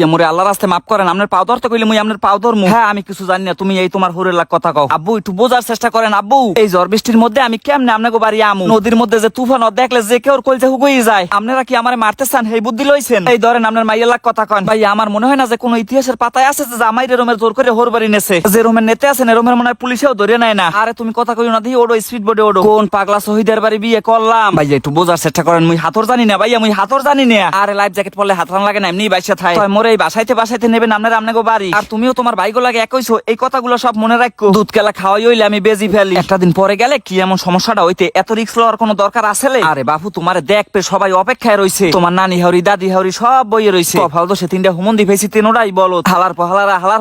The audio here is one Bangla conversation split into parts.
ভাইয়া মোরে আল্লাহ রাস্তায় মাফ করেন, আপনার পাও ধরতে কইলে মুই আপনার পাও ধরমু। হ্যাঁ আমি কিছু জানি না, তুমি এই তোমার হুরের লাগ কথা কও। আব্বু একটু বোঝার চেষ্টা করেন আব্বু, এই ঝড় বৃষ্টির মধ্যে আমি কেমনে আপনাকে বাড়ি আমু? নদীর মধ্যে যে তুফান দেখলে যে কেউ কলজে হুগই যায়। আপনারা কি আমারে মারতে চান? এই বুদ্ধি লইছেন? এই ধরেন আপনার মাইয়ের লাগ কথা কন। ভাই আমার মনে হয় না যে কোনো ইতিহাসের পাতায় আছে যে জামাইরে রোমের জোর করে হোর বাড়ি নেছে। যে রোমের নেতে আছেন রোমের মনে হয় পুলিশেও ধরে নেয় না। আরে তুমি কথা কইও না, দিয়ে ওডো স্পিড বোর্ডে ওডো। কোন পাগলা শহীদের বাড়ি বিয়ে করলাম? ভাইয়া একটু বোঝার চেষ্টা করেন, মুই হাতর জানি না ভাইয়া, মুই হাতর জানি না। আরে লাইফ জ্যাকেট পরলে হাত রান লাগে না, এমনি বাইসা থাই। মোরে এই বাসাইতে নেবেন আপনারা আপনাকে বাড়ি। আর তুমিও তোমার ভাইগো লাগে একইছো, এই কথাগুলো সব মনে রাখো। দুধ কেলা খাওয়াই হইলে আমি বেজি ফেলি, একটা দিন পরে গেলে কি এমন সমস্যাটা হইতে এত রিস্ক লওয়ার কোনো দরকার আছে? আরে বাপু তোমারে দেখবে সবাই অপেক্ষায় রইছে, তোমার নানি হাওরি দাদি হাওরি সব বইয়ে রইছে। কফাল তো সে তিনটা হুমন্দি ফেসি তিনোটাই বলো হালার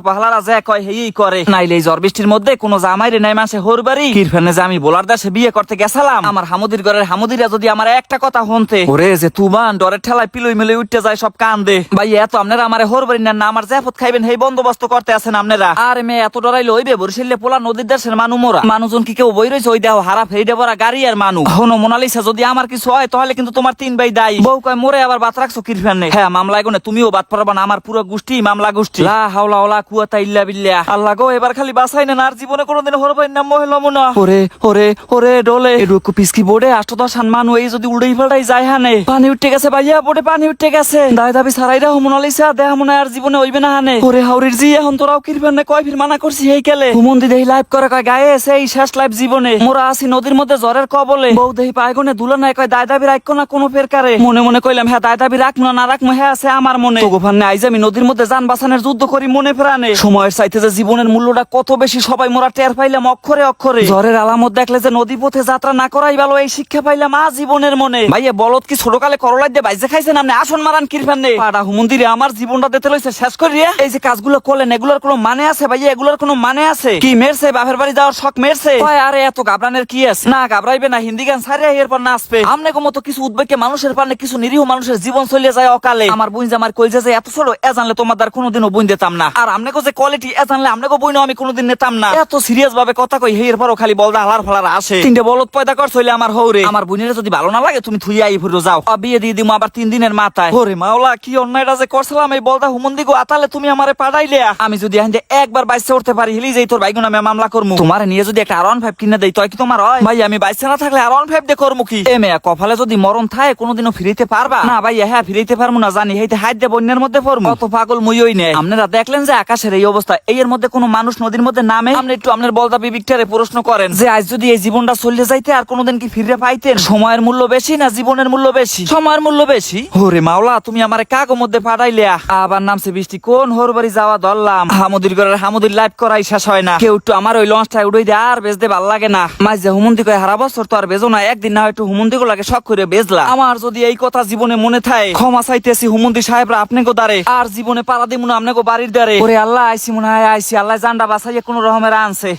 পাহালারা যে কয় হেই করে। নাইলে এই ঝড় বৃষ্টির মধ্যে কোনো জামাই রে নাই মাসে হোর বাড়ি কিরফানে যে আমি বোলার দাসে বিয়ে করতে গেছিলাম। আমার হামুদির ঘরের হামুদিরা যদি আমার একটা কথা হনতে, ওরে যে তুবান ডরের ঠেলায় পিলই মিলে উঠতে যায় সব কান্দে। ভাই এত আপনারা আমারে হোর বাড়ি না আমার জাফত খাইবেন সেই বন্দোবস্ত করতে আছেন আপনারা। আর মেয়ে এত ডরাইলে হইবে? বরিশালে পোলা নদীর দেশের মানু মোরা মানুষজন কি কেউ বই রয়েছে? ওই দেহ হারা ফেরিডে ভরা গাড়ি আর মানুষ। হনো মোনালিসা যদি আমার কিছু হয় তাহলে কিন্তু তোমার তিন ভাই দায়ী। বউ কয় মোরে আবার বাত রাখছো কিরফানে? হ্যাঁ মামলা এগোনে তুমিও বাদ পারবা না, আমার পুরো গোষ্ঠী মামলা গোষ্ঠী। লা হাওলা ওয়ালা কুওয়াতা ইল্লা বিল্লাহ। আল্লাহ গো এবার খালি বাঁচাই না, আর জীবনে কোনোদিন হরবাই না মহিলাম না। ওরে ওরে ওরে ডলে এডুকু পিসকি বোর্ডে 8-10 মানুষ এই যদি উড়েই ফেলাই যায় হানে। পানি উঠতে গেছে ভাইয়া, বোর্ডে পানি উঠতে গেছে। দায় দাবি সারাই রাও মোনালিসা, দেহ মনে আর জীবনে হইবে না হানে। ওরে হাওরির জি এখন তোরাও কিরফানে কয় ফির মানা করছি এই কেলে। হুমন্দি দেহি লাইভ করে কয় গায়ে সেই শেষ লাইভ জীবনে মোরা আসি নদীর মধ্যে জ্বরের কবলে। বউ দেহি পায়গনে দুলা নাই কয় দায় দাবি রাখো না কোনো ফেরকারে। মনে মনে কইলাম হ্যাঁ দায় দাবি রাখবো না রাখবো, হ্যাঁ আছে আমার মনে। তোগোফানে আইজ আমি নদীর মধ্যে যান বাঁচানোর যুদ্ধ করি মনে প্রাণে। সময়ের চাইতে যে জীবনের মূল্যটা কত বেশি সবাই মোরা টের পাইলাম অক্ষরে অক্ষরে। ঝড়ের আলামত দেখলে যে নদী পথে যাত্রা না করাই ভালো, এই শিক্ষা পাইলাম আজ জীবনের মনে। ভাইয়া বলদ কি ছোটকালে করলাই দিয়ে বাইজে খাইছেন আপনি? আসন মারান কিরফানে পাড়া হুমন্দিরে আমার জীবনটা দিতে লইছে শেষ করিয়া। এই যে কাজগুলো করলেন এগুলোর কোনো মানে আছে ভাইয়া? এগুলোর কোনো মানে আছে? কি মেরছে বাপের বাড়ি যাওয়ার শখ মেরছে? আরে এত ঘাবড়ানোর কি আছে? না ঘাবড়াইবে না, হিন্দি গান ছাড়িয়া এরপর নাচবে। আমনে মতো কিছু উদ্বেগে মানুষের পারলে কিছু নিরীহ মানুষের জীবন চলে যায় অকালে। আমার বোন জামার কইজে যে এত ছোট এ জানলে তোমার দ্বার কোনোদিনও বোন দিতাম না। আর আমনেকে যে কোয়ালিটি এ জানলে আমনেকে বইনও আমি কোনোদিন নিতাম না। এত সিরিয়াস ভাবে কথা কই এরপরও খালি বলদা হালার ফালার আসে। তিনটে বলদ পয়দা কর চলে আমার হৌরে। আমার বোনের যদি ভালো না লাগে তুমি থুইয়া আই ফুরো যাও, বিয়ে দিয়ে দিমু আবার 3 দিনের মাথায়। ওরে মাওলা কি অন্যায়টা যে করছিলাম এই বলদা হুমন্দি গো আতালে তুমি আমারে পাঠাইলে। আমি যদি আইন্দে একবার বাইসে উঠতে পারি হিলি যেই তোর বাইগুন আমি মামলা করমু। তোমার নিয়ে যদি একটা R15 কিনে দেই তয় কি তোমার হয়? ভাই আমি বাইসে না থাকলে R15 দিয়ে করমু কি? এ মেয়া কপালে যদি মরণ থাকে কোনোদিনও ফিরিতে পারবা না? ভাই হ্যাঁ ফিরিতে পারমু না জানি, হেইতে হাইত দিয়ে বন্যার মধ্যে পড়মু। কত পাগল মুইই নেই। আপনারা দেখলেন যে আকাশের এই অবস্থা, এর মধ্যে কোনো মানুষ নদীর মধ্যে নামে? আপনি একটু আপনার বলদা বিবিকটারে প্রশ্ন করেন যে আজ যদি এই জীবনটা চলে যাইতে আর কোনোদিন কি ফিরে পাইতেন? সময়ের মূল্য বেশি না জীবনের মূল্য বেশি? সময়ের মূল্য বেশি। ওরে মাওলা তুমি আমারে কাগো মধ্যে পাঠাইলে। আবার নামছে বৃষ্টি, কোন হোর বাড়ি যাওয়া ধরলাম। হামুদির ঘরের হামুদির লাইভ করাই শেষ হয় না। কেউ একটু আমার ওই লঞ্চটা উড়াই দিয়ে আর বেচতে ভাল লাগে না। মাঝে হুমন্দি কয় হারা বছর তো আর বেজো না, একদিন না একটু হুমন্দি গো লাগে শখ করে বেজলা। আমার যদি এই কথা জীবনে মনে থাকে ক্ষমা চাইতেছি হুমন্দি সাহেবরা আপনি গো দাঁড়ে। আর জীবনে পাড়া দিমু না আপনি গো বাড়ির দ্বারে। ওরে আল্লাহ আইসি মনে হয় আইসি, আল্লাহ জানডা বাঁচাইয়া কোন রকমের আনছে।